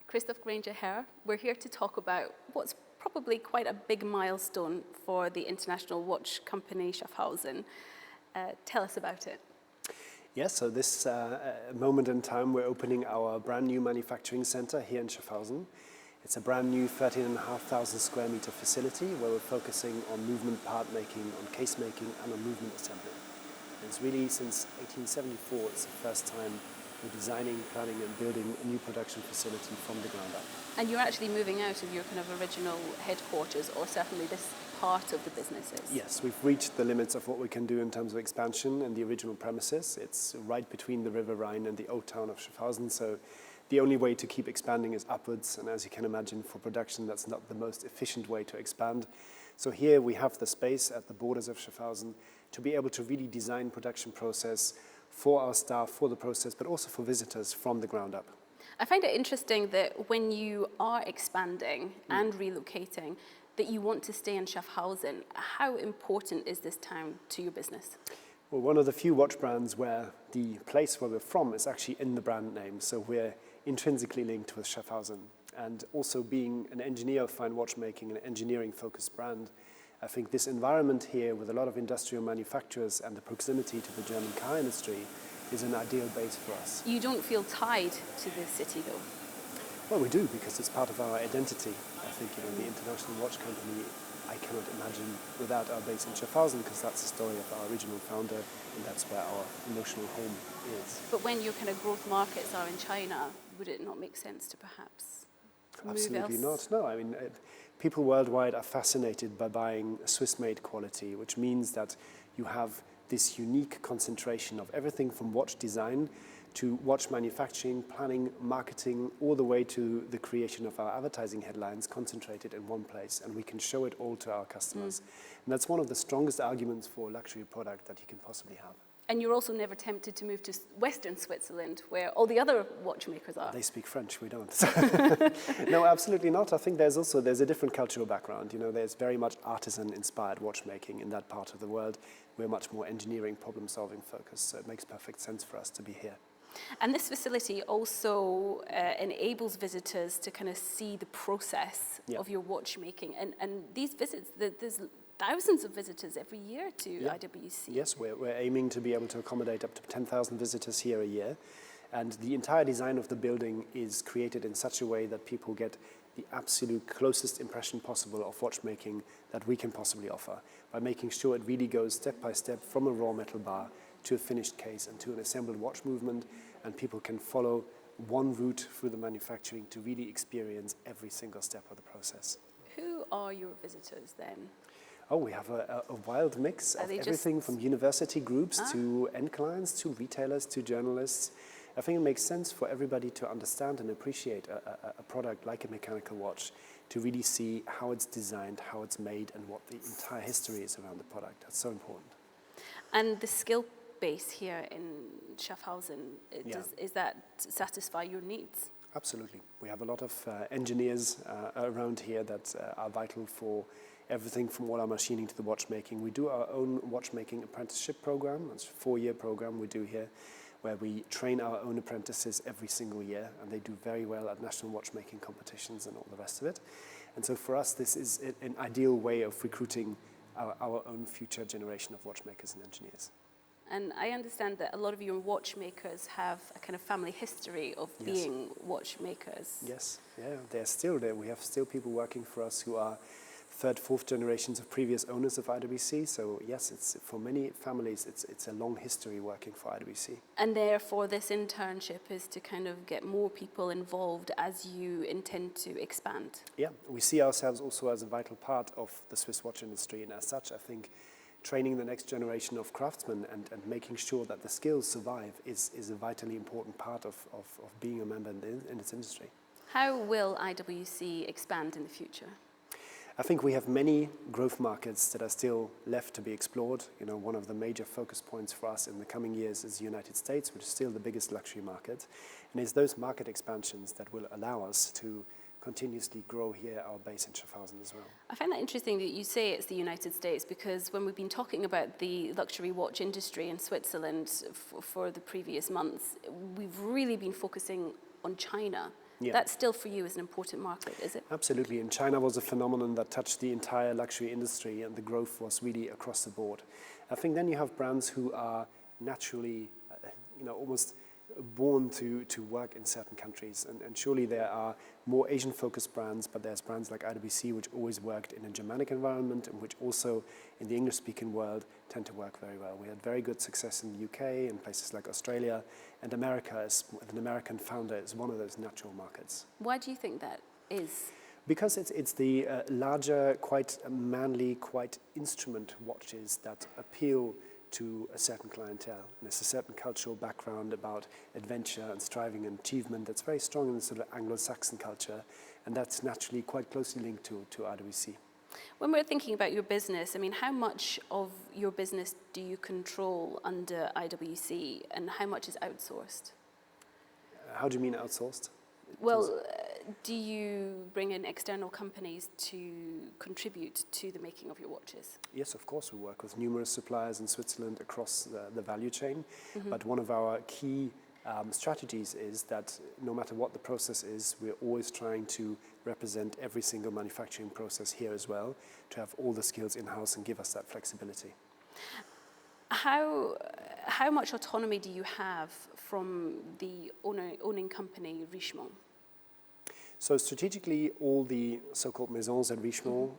Christoph Grainger-Herr. We're here to talk about what's probably quite a big milestone for the international watch company Schaffhausen. Tell us about it. Yes, so this moment in time we're opening our brand new manufacturing center here in Schaffhausen. It's a brand new 13,500 square meter facility where we're focusing on movement part making, on case making and on movement assembly. And it's really since 1874, it's the first time we're designing, planning and building a new production facility from the ground up. And you're actually moving out of your kind of original headquarters, or certainly this part of the businesses? Yes, we've reached the limits of what we can do in terms of expansion in the original premises. It's right between the River Rhine and the old town of Schaffhausen, so the only way to keep expanding is upwards, and as you can imagine, for production that's not the most efficient way to expand. So here we have the space at the borders of Schaffhausen to be able to really design production process for our staff, for the process, but also for visitors from the ground up. I find it interesting that when you are expanding and relocating, that you want to stay in Schaffhausen. How important is this town to your business? Well, one of the few watch brands where the place where we're from is actually in the brand name, so we're intrinsically linked with Schaffhausen. And also being an engineer of fine watchmaking, an engineering-focused brand, I think this environment here with a lot of industrial manufacturers and the proximity to the German car industry is an ideal base for us. You don't feel tied to this city though? Well, we do, because it's part of our identity. I think, the international watch company, I cannot imagine without our base in Schaffhausen, because that's the story of our original founder, and that's where our emotional home is. But when your kind of growth markets are in China, would it not make sense to perhaps Absolutely not. No, I mean, people worldwide are fascinated by buying Swiss-made quality, which means that you have this unique concentration of everything from watch design to watch manufacturing, planning, marketing, all the way to the creation of our advertising headlines concentrated in one place, and we can show it all to our customers. And that's one of the strongest arguments for a luxury product that you can possibly have. And you're also never tempted to move to Western Switzerland, where all the other watchmakers are. They speak French, we don't. No, absolutely not. I think there's a different cultural background. There's very much artisan-inspired watchmaking in that part of the world. We're much more engineering, problem-solving focused, so it makes perfect sense for us to be here. And this facility also enables visitors to kind of see the process of your watchmaking. And these visits, there's thousands of visitors every year to IWC. Yes, we're aiming to be able to accommodate up to 10,000 visitors here a year. And the entire design of the building is created in such a way that people get the absolute closest impression possible of watchmaking that we can possibly offer, by making sure it really goes step by step from a raw metal bar to a finished case and to an assembled watch movement, and people can follow one route through the manufacturing to really experience every single step of the process. Who are your visitors then? Oh, we have a wild mix of everything from university groups to end clients, to retailers, to journalists. I think it makes sense for everybody to understand and appreciate a product like a mechanical watch, to really see how it's designed, how it's made, and what the entire history is around the product. That's so important. And the skill base here in Schaffhausen, is that satisfy your needs? Absolutely. We have a lot of engineers around here that are vital for everything from all our machining to the watchmaking. We do our own watchmaking apprenticeship program. It's a 4-year program we do here, where we train our own apprentices every single year, and they do very well at national watchmaking competitions and all the rest of it. And so for us, this is an ideal way of recruiting our own future generation of watchmakers and engineers. And I understand that a lot of your watchmakers have a kind of family history of being watchmakers. Yes, yeah, they're still there. We have still people working for us who are 3rd, 4th generations of previous owners of IWC. So yes, it's for many families, it's a long history working for IWC. And therefore this internship is to kind of get more people involved as you intend to expand. Yeah, we see ourselves also as a vital part of the Swiss watch industry, and as such I think training the next generation of craftsmen and making sure that the skills survive is a vitally important part of being a member in this industry. How will IWC expand in the future? I think we have many growth markets that are still left to be explored. One of the major focus points for us in the coming years is the United States, which is still the biggest luxury market. And it's those market expansions that will allow us to continuously grow here our base in Schaffhausen as well. I find that interesting that you say it's the United States, because when we've been talking about the luxury watch industry in Switzerland for the previous months, we've really been focusing on China Yeah. That still for you is an important market, is it? Absolutely, and China was a phenomenon that touched the entire luxury industry, and the growth was really across the board. I think then you have brands who are naturally, almost born to work in certain countries, and surely there are more Asian-focused brands, but there's brands like IWC which always worked in a Germanic environment and which also in the English-speaking world tend to work very well. We had very good success in the UK and places like Australia, and America, with an American founder, is one of those natural markets. Why do you think that is? Because it's the larger, quite manly, quite instrument watches that appeal to a certain clientele. And there's a certain cultural background about adventure and striving and achievement that's very strong in the sort of Anglo-Saxon culture, and that's naturally quite closely linked to IWC. When we're thinking about your business, I mean, how much of your business do you control under IWC and how much is outsourced? How do you mean outsourced? Well, do you bring in external companies to contribute to the making of your watches? Yes, of course. We work with numerous suppliers in Switzerland across the value chain. Mm-hmm. But one of our key strategies is that no matter what the process is, we're always trying to represent every single manufacturing process here as well, to have all the skills in-house and give us that flexibility. How much autonomy do you have from the owning company, Richemont? So strategically, all the so-called maisons at Richemont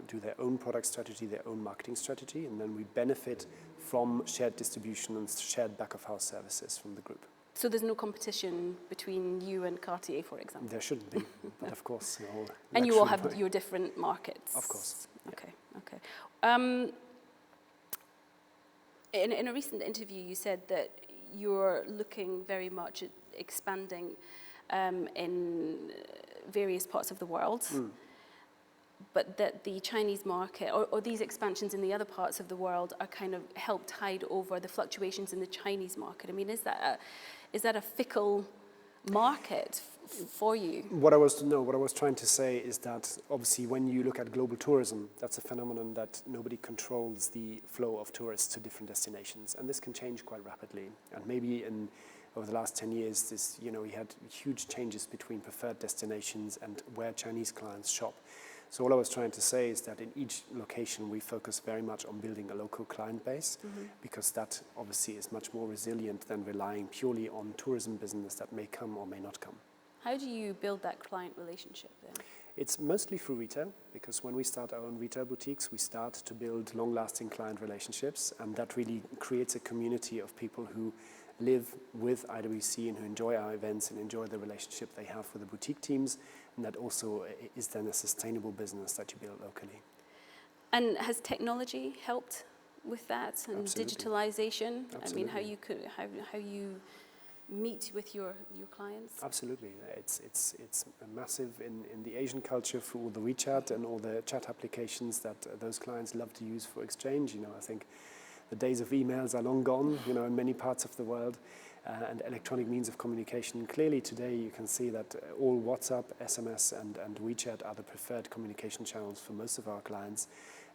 do their own product strategy, their own marketing strategy, and then we benefit from shared distribution and shared back-of-house services from the group. So there's no competition between you and Cartier, for example? There shouldn't be, but of course. And you all have your different markets? Of course. Okay, okay. In a recent interview, you said that you're looking very much at expanding in various parts of the world, but that the Chinese market, or these expansions in the other parts of the world, are kind of helped tide over the fluctuations in the Chinese market. I mean, is that a fickle market for you? What I was trying to say is that obviously when you look at global tourism, that's a phenomenon that nobody controls the flow of tourists to different destinations, and this can change quite rapidly. And maybe over the last 10 years, we had huge changes between preferred destinations and where Chinese clients shop. So all I was trying to say is that in each location we focus very much on building a local client base, because that obviously is much more resilient than relying purely on tourism business that may come or may not come. How do you build that client relationship then? It's mostly through retail, because when we start our own retail boutiques, we start to build long-lasting client relationships, and that really creates a community of people who live with IWC and who enjoy our events and enjoy the relationship they have with the boutique teams, and that also is then a sustainable business that you build locally. And has technology helped with that, and Absolutely. Digitalization? Absolutely. I mean, how you meet with your clients? Absolutely. It's massive in the Asian culture for all the WeChat and all the chat applications that those clients love to use for exchange. I think the days of emails are long gone, in many parts of the world, and electronic means of communication. Clearly today you can see that all WhatsApp, SMS and WeChat are the preferred communication channels for most of our clients.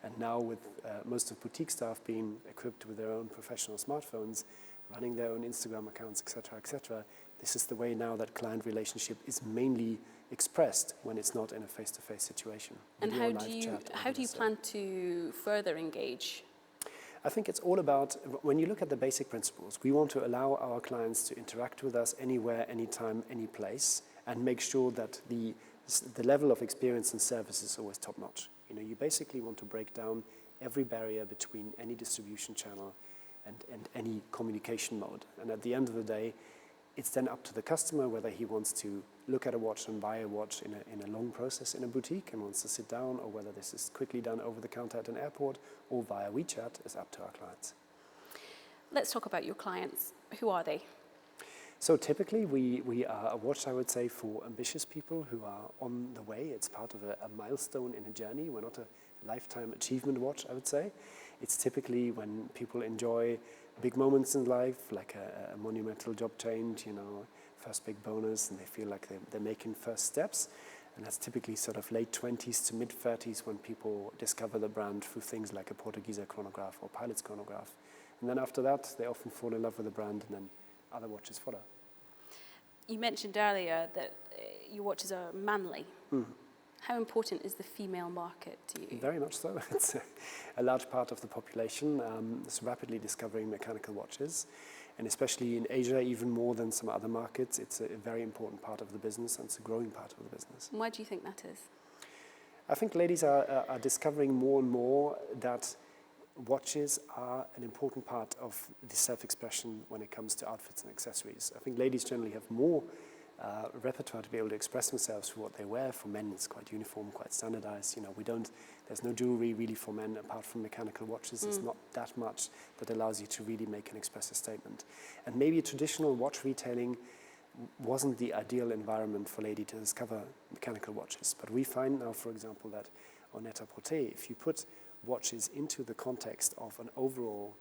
And now with most of boutique staff being equipped with their own professional smartphones, running their own Instagram accounts, etc., this is the way now that client relationship is mainly expressed when it's not in a face-to-face situation. And how do you plan to further engage? I think it's all about, when you look at the basic principles, we want to allow our clients to interact with us anywhere, anytime, any place, and make sure that the level of experience and service is always top-notch. You basically want to break down every barrier between any distribution channel and any communication mode. And at the end of the day, it's then up to the customer whether he wants to look at a watch and buy a watch in a long process in a boutique and wants to sit down, or whether this is quickly done over the counter at an airport or via WeChat, is up to our clients. Let's talk about your clients. Who are they? So typically we are a watch, I would say, for ambitious people who are on the way. It's part of a milestone in a journey. We're not a lifetime achievement watch, I would say. It's typically when people enjoy big moments in life, like a monumental job change, first big bonus, and they feel like they're making first steps. And that's typically sort of late 20s to mid 30s when people discover the brand through things like a Portugieser chronograph or Pilot's chronograph. And then after that, they often fall in love with the brand, and then other watches follow. You mentioned earlier that your watches are manly. How important is the female market to you? Very much so. It's a large part of the population is rapidly discovering mechanical watches, and especially in Asia, even more than some other markets, it's a very important part of the business, and it's a growing part of the business. Why do you think that is? I think ladies are discovering more and more that watches are an important part of the self-expression when it comes to outfits and accessories. I think ladies generally have more repertoire to be able to express themselves through what they wear. For men, it's quite uniform, quite standardized. You know, there's no jewelry really for men apart from mechanical watches. There's not that much that allows you to really make and express a statement. And maybe traditional watch retailing wasn't the ideal environment for lady to discover mechanical watches. But we find now, for example, that on Net-a-Porter, if you put watches into the context of an overall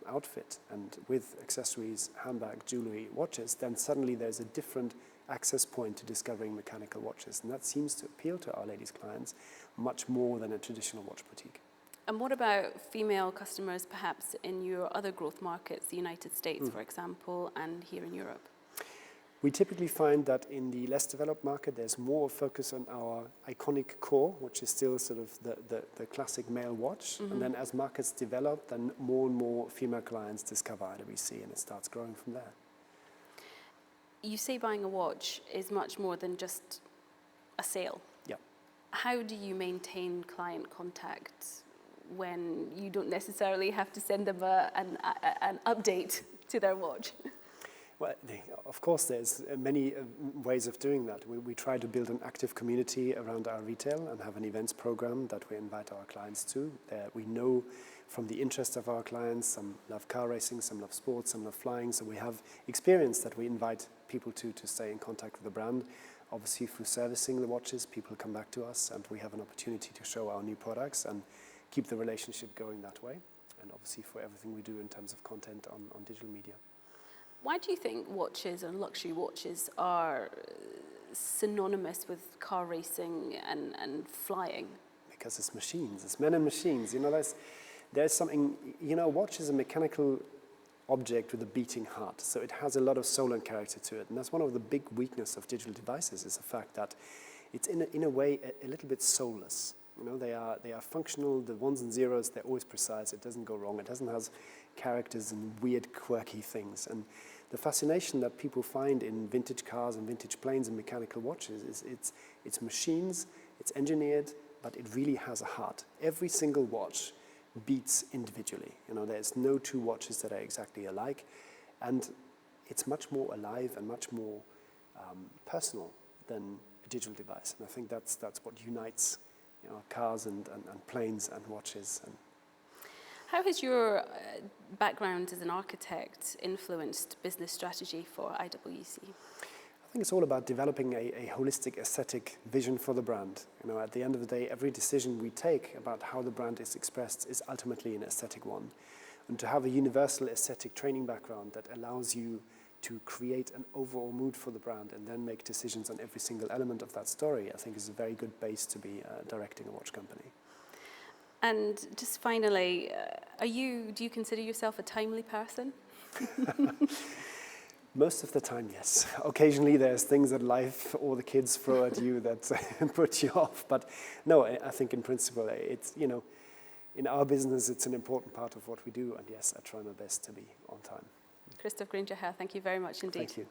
outfit and with accessories, handbag, jewelry, watches, then suddenly there's a different access point to discovering mechanical watches. And that seems to appeal to our ladies' clients much more than a traditional watch boutique. And what about female customers perhaps in your other growth markets, the United States, for example, and here in Europe? We typically find that in the less developed market, there's more focus on our iconic core, which is still sort of the classic male watch. And then as markets develop, then more and more female clients discover IWC, and it starts growing from there. You say buying a watch is much more than just a sale. Yeah. How do you maintain client contact when you don't necessarily have to send them an update to their watch? Well, of course, there's many ways of doing that. We try to build an active community around our retail and have an events program that we invite our clients to. We know from the interest of our clients, some love car racing, some love sports, some love flying. So we have experience that we invite people to stay in contact with the brand. Obviously, through servicing the watches, people come back to us and we have an opportunity to show our new products and keep the relationship going that way. And obviously for everything we do in terms of content on digital media. Why do you think watches and luxury watches are synonymous with car racing and flying? Because it's machines, it's men and machines. You know, there's something, you know, a watch is a mechanical object with a beating heart. So it has a lot of soul and character to it. And that's one of the big weaknesses of digital devices, is the fact that it's in a way a little bit soulless. You know, they are functional, the ones and zeros, they're always precise, it doesn't go wrong, it doesn't have characters and weird, quirky things. And the fascination that people find in vintage cars and vintage planes and mechanical watches is it's machines, it's engineered, but it really has a heart. Every single watch beats individually. You know, there's no two watches that are exactly alike, and it's much more alive and much more personal than a digital device. And I think that's what unites, you know, cars and planes and watches. And how has your background as an architect influenced business strategy for IWC? I think it's all about developing a holistic aesthetic vision for the brand. You know, at the end of the day, every decision we take about how the brand is expressed is ultimately an aesthetic one. And to have a universal aesthetic training background that allows you to create an overall mood for the brand and then make decisions on every single element of that story, I think is a very good base to be directing a watch company. And just finally, do you consider yourself a timely person? Most of the time, yes. Occasionally there's things that life or the kids throw at you that put you off. But no, I think in principle, it's, you know, in our business, it's an important part of what we do. And yes, I try my best to be on time. Christoph Grainger-Herr, thank you very much indeed. Thank you.